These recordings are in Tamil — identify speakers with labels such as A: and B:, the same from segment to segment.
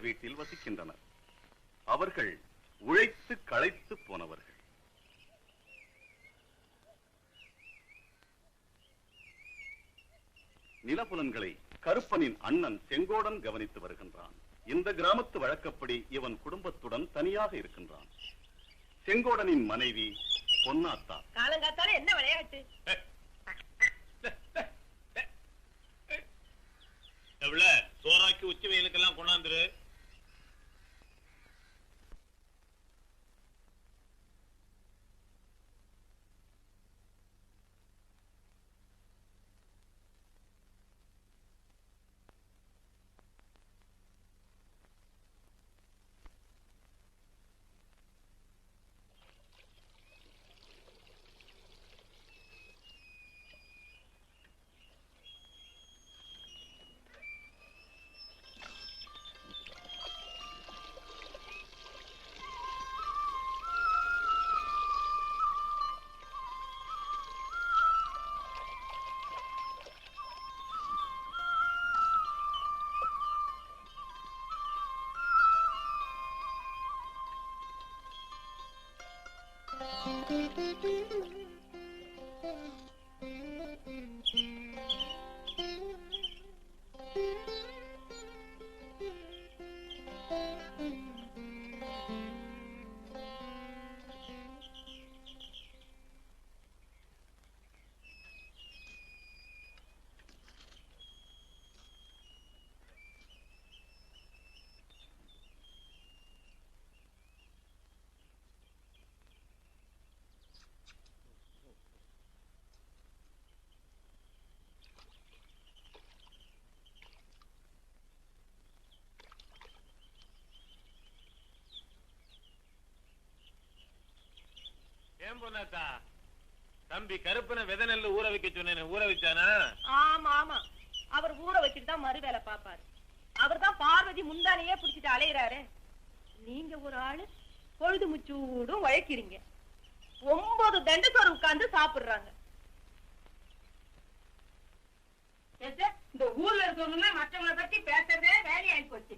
A: வீட்டில் வசிக்கின்றனர். அவர்கள் உழைத்து களைத்து போனவர்கள். நிலப்புலன்களை கருப்பனின் அண்ணன் செங்கோடன் கவனித்து வருகின்றான். இந்த கிராமத்து வழக்கப்படி இவன் குடும்பத்துடன் தனியாக இருக்கின்றான். செங்கோடனின் மனைவி பொன்னாத்தா.
B: காலங்காத்தால என்ன விளையாட்டு?
C: சோறாக்கி உச்சி வெயிலுக்கெல்லாம் கொண்டாந்துரு. தம்பி கருப்பனை விதை நெல்லு ஊற வைக்க சொன்ன ஊற வச்சானா?
B: ஆமா ஆமா, அவர் ஊற வச்சுட்டு தான் மறு வேலை பாப்பாரு. அவர் தான் பார்வதி முந்தானையே பிடிச்சிட்டு அலையிறாரு. நீங்க ஒரு ஆளு பொழுது முச்சூடும் உழைக்கிறீங்க. 9 தண்டசோறு உட்கார்ந்து சாப்பிடுறாங்க. இந்த ஊர்ல இருக்கவங்க மற்றவங்களை பத்தி பேசுறதே வேலையாகி போச்சு.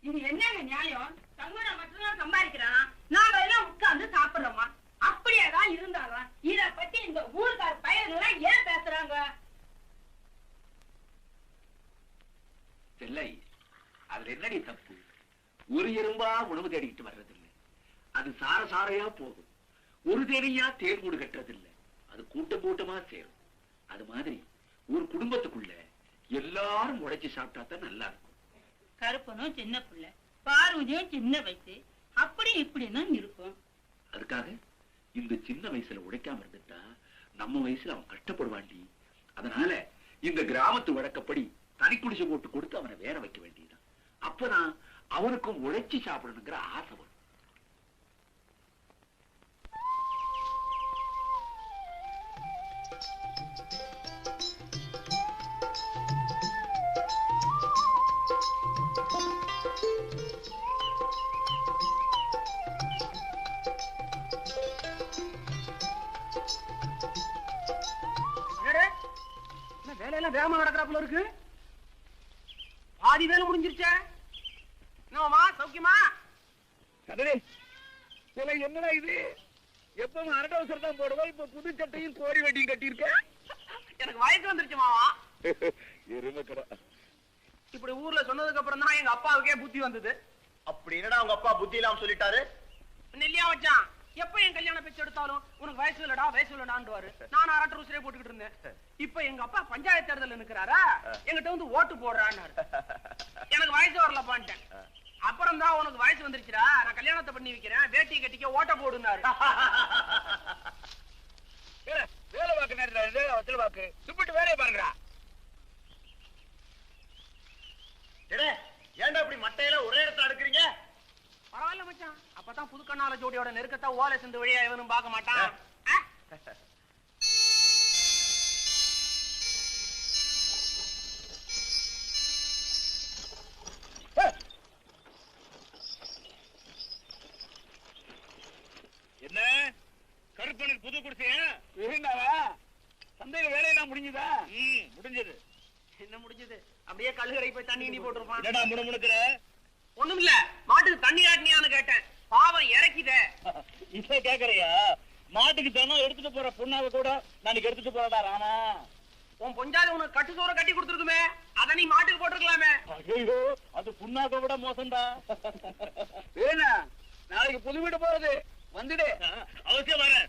B: இது என்னங்க நியாயம்? தங்கட மட்டும்தான் சம்பாதிக்கிறான், நாம எல்லாம் உட்கார்ந்து சாப்பிடுறோமா? அப்படியேதான் இருந்தாலும் இத பத்தி இந்த ஊர்கார பையன்கள் ஏன் பேசுறாங்க?
D: இல்லை, அதுல என்னடி தப்பு? ஒரு எறும்பா உணவு தேடிக்கிட்டு வர்றதில்லை, அது சார சாரையா போகும். ஒரு தேனியா தேன் கூடு கட்டுறதில்லை, அது கூட்டம் கூட்டமா சேரும். அது மாதிரி ஒரு குடும்பத்துக்குள்ள எல்லாரும் உழைச்சு சாப்பிட்டா தான் நல்லா இருக்கும்.
B: கருப்பனும் சின்ன பிள்ளை, பார்வதியும் சின்ன வயசு, அப்படி இப்படின்னு இருக்கும்.
D: அதுக்காக இந்த சின்ன வயசுல உழைக்காம இருந்துட்டா நம்ம வயசுல அவன் கஷ்டப்படுவாண்டி. அதனால இந்த கிராமத்து வழக்கப்படி தனி குடிசை போட்டு கொடுத்து அவனை வேற வைக்க வேண்டியதான். அப்பதான் அவனுக்கும் உழைச்சி சாப்பிடணுங்கிற ஆசை வரும்.
E: வேலையெல்லாம் வேகமா நடக்கிறாப்புல இருக்கு. பாதி வேலை முடிஞ்சிருச்ச. என்னமா சௌக்கியமா?
D: என்னடா இது? எப்பவும் அரட்ட அவசரம் தான் போடுவோம், இப்ப புது சட்டையும் கோரி வெட்டியும் கட்டியிருக்க.
E: எனக்கு வயசு வந்துருச்சு மாமா.
D: எருமக்கடா.
E: இப்படி ஊர்ல சொன்னதுக்கு அப்புறம் தான் எங்க அப்பாவுக்கே புத்தி வந்தது.
A: அப்படி என்னடா உங்க அப்பா புத்தி இல்லாம சொல்லிட்டாரு?
E: நெல்லியா வச்சான். எப்ப என் கல்யாண பேச்சு எடுத்தாலும் உனக்கு வயசு இல்லடா வயசு இல்லடான்னுவாரு. நான் அரட்டை ருசிலே போட்டுக்கிட்டு இருந்தேன். இப்ப எங்க அப்பா பஞ்சாயத்து தேர்தல் நிக்கிறாரா, எங்கிட்ட வந்து ஓட்டு போடுறான்னு. எனக்கு வயசு வரலப்பான்ட்டேன். அப்புறம் தான் உனக்கு வயசு வந்துருச்சுடா, நான் கல்யாணத்தை பண்ணி வைக்கிறேன், வேட்டி கட்டிக்க ஓட்ட போடுனாரு.
D: வேலை வாக்கு நேரத்துல வாக்கு சுப்பிட்டு வேலையை பாருங்கடா.
A: ஏன்டா இப்படி மட்டையில ஒரே இடத்துல அடுக்குறீங்க?
E: பரவாயில்ல மச்சான், அப்பதான் புது கண்ணால ஜோடியோட நெருக்கத்தை ஓலை சிந்து வழியா எவனும் பார்க்க மாட்டான்.
C: கருப்பனுக்கு புது குடிசையா?
D: வேண்டாவா? சந்தையில வேலையெல்லாம் முடிஞ்சுதா?
C: முடிஞ்சது.
E: என்ன முடிஞ்சது? அப்படியே கல்லுகரை போய் தண்ணி இனி போட்டுருப்பான்.
C: என்னடா முணுமுணுக்குற?
E: ஒண்ணும் இல்ல, மாட்டுக்கு தண்ணி ஆட்டினியான்னு கேட்டேன். பாவம் இறக்கிதே.
C: இப்ப கேக்குறியா? மாட்டுக்கு தினம் எடுத்துட்டு போற புண்ணாவை கூட நாளைக்கு எடுத்துட்டு போறடா ராமா.
E: உன் பொஞ்சாதி உனக்கு கட்டு சோற கட்டி கொடுத்துருக்குமே, அத நீ மாட்டுக்கு போட்டுருக்கலாமே.
C: ஐயோ, அது புண்ணாக்க விட மோசம்டா.
D: வேணா, நாளைக்கு புது வீடு போறது, வந்துடு.
C: அவசியம் வரேன்.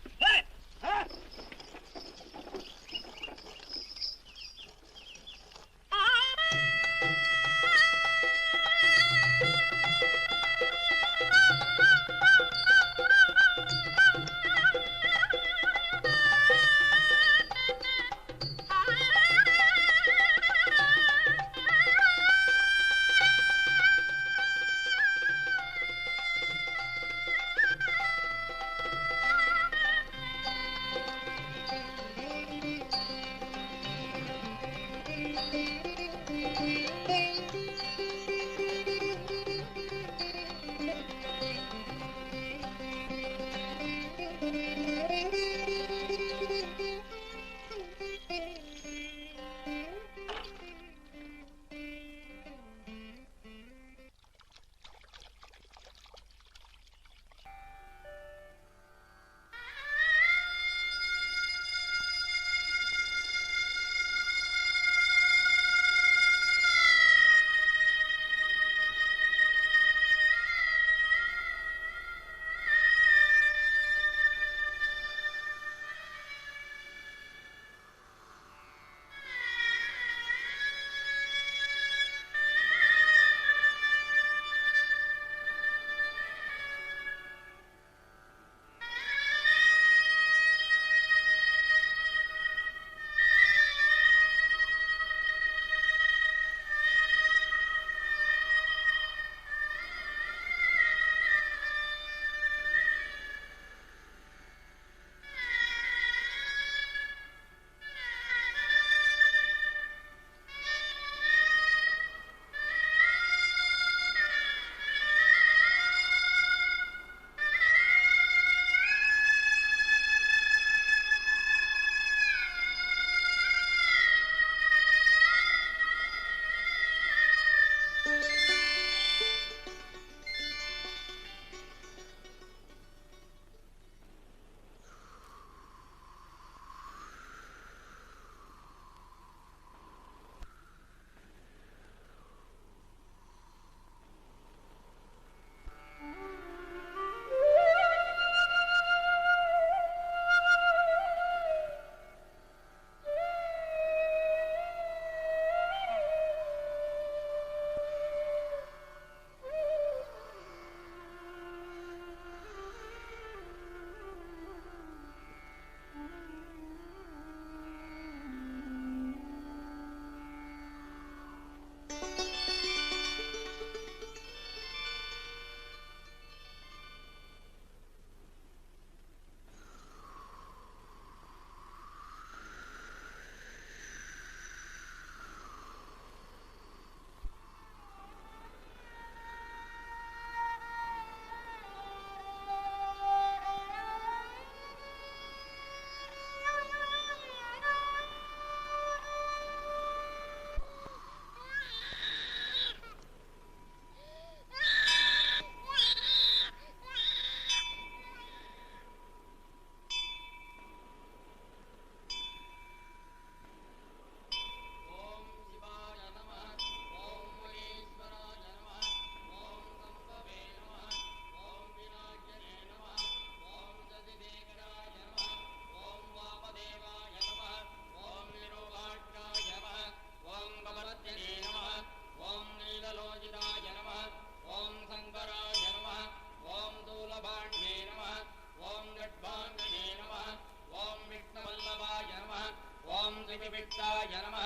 F: विविक्ताय नमः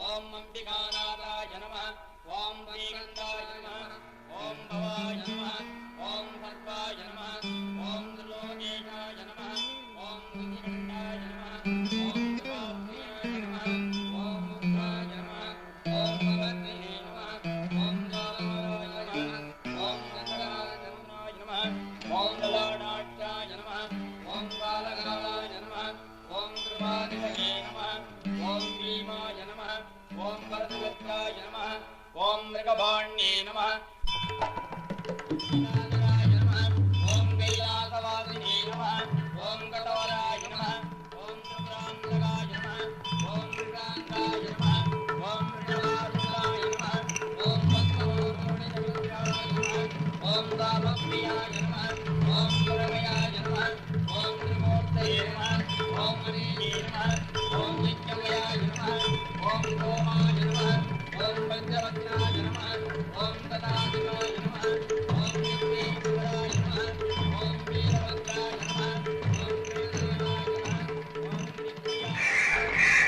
F: ओम अंबिकानाथाय नमः ओम श्रीगंधाय नमः ओम भवाय नमः ओम सर्वाय नमः ओम त्रिलोकेशाय नमः ओम श्रीगंधाय नमः ओम शिवाय नमः ओम रुद्राय नमः ओम भगवते नमः ओम ज्वालाय नमः ओम चंद्राय नमः ओम ललाटाय नमः ओम बालकाय ஓம் வரதபத்ராய நமः ஓம் மிருகபாண்யே நமः ஓம் கைலாசவாசினே நமः ஓம் கடோராய நமः ஓம் சுப்ராந்தகாய நமः ஓம் சுப்ராந்தாய நமः ஓம் ரிஷபாருடாய நமः ஓம் பத்மோருணிதவித்ராய நமः ஓம் தாமப்ரியாய நமः ஓம் சுரமயாய நமः ஓம் திரிமூர்த்தயே நமः ஓம் மணீயே நமः ஓம் விக்ரமயாய நமः ஓம் சோமாய நமः ஓம் பஞ்சவத்ராய நமः ஓம் ததாதிகாய நமः ஓம் விக்னேஸ்வராய நமः ஓம் வீரபத்ராய நமः ஓம் ஸ்ரீதேவாய நமः ஓம் நித்யாய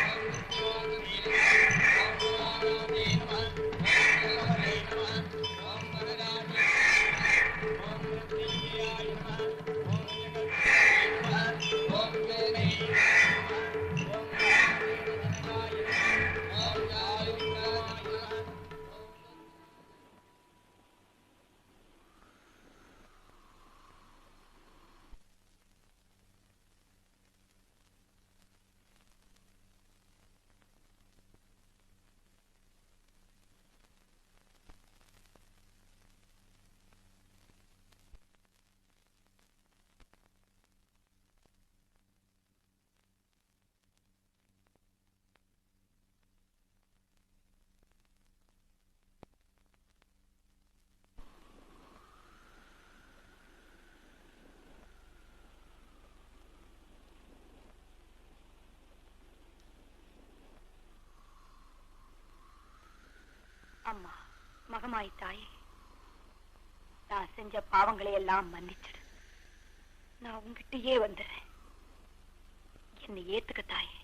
F: ஓம் நித்யோதனே நமः ஓம் புராணாதே நமः ஓம் நிலவரே நமः ஓம் வரகாஜே ஓம் மிருத்யுஞ்சயாய நமः ஓம் ஜகத்பதே நமः ஓம் வேதே நமः ஓம் மகாவீரஜனகாய நமः ஓம் ஆயுர்தாய நமः
B: அம்மா, மகமாய் தாயே, நான் செஞ்ச பாவங்களை எல்லாம் மன்னிச்சிடு. நான் உங்ககிட்டயே வந்துடுறேன். என்னை ஏத்துக்க தாயே.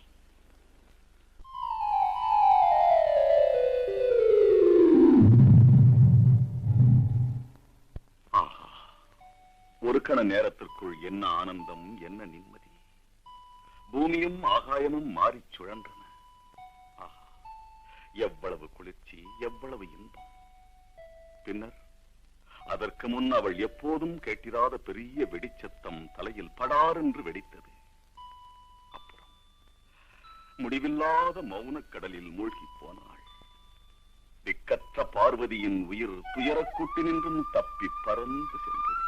A: ஆஹா, ஒரு கண நேரத்திற்குள் என்ன ஆனந்தம், என்ன நிம்மதி. பூமியும் ஆகாயமும் மாறிச் சுழன்றன. எவ்வளவு குளிர்ச்சி, எவ்வளவு இன்பம். பின்னர் அதற்கு முன் அவள் எப்போதும் கேட்டிராத பெரிய வெடிச்சத்தம் தலையில் படார் என்று வெடித்தது. அப்புறம் முடிவில்லாத மௌனக் கடலில் மூழ்கி போனாள். திக்கற்ற பார்வதியின் உயிர் துயரக்கூட்டினின்றும் தப்பி பறந்து சென்றது.